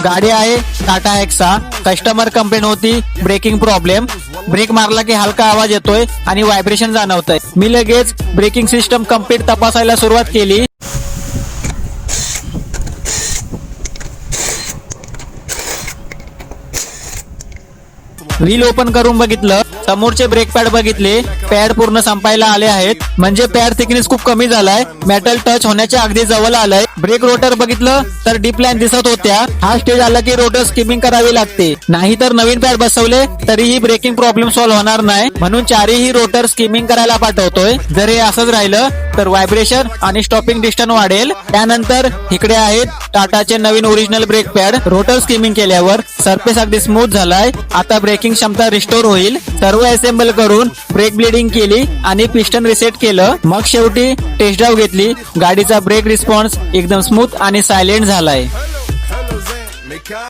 गाडी आहे Tata hexa. Customer complaint होती ब्रेकिंग प्रॉब्लेम. ब्रेक मारला की हलका आवाज येतोय आणि व्हायब्रेशन जाणवतंय. मी लगेच ब्रेकिंग सिस्टम कम्प्लीट तपासायला सुरुवात केली. व्हील ओपन करून बघितलं. समोरचे ब्रेक पॅड बघितले. पॅड पूर्ण संपायला आले आहेत, म्हणजे पॅड थिकनेस खूप कमी झालाय. मेटल टच होण्याच्या अगदी जवळ आलंय. ब्रेक रोटर बघितलं तर डीप लाईन दिसत होत्या. हा स्टेज आला की रोटर स्किमिंग करावी लागते, नाहीतर नवीन पॅड बसवले तरीही ब्रेकिंग प्रॉब्लेम सॉल्व्ह होणार नाही. म्हणून चारही रोटर स्किमिंग करायला पाठवतोय. जर हे असंच राहिलं तर व्हायब्रेशन आणि स्टॉपिंग डिस्टन्स वाढेल. त्यानंतर इकडे आहेत टाटाचे नवीन original brake pad. Rotor skimming केल्यावर सरफेस अगदी स्मूथ झालाय. आता ब्रेकिंग क्षमता रिस्टोर होईल. सर्व असेंबल करून ब्रेक ब्लीडिंग केली आणि पिस्टन रिसेट केलं. मग शेवटी टेस्ट ड्राइव्ह घेतली. गाडीचा ब्रेक रिस्पॉन्स एकदम स्मूथ आणि सायलेंट झालाय.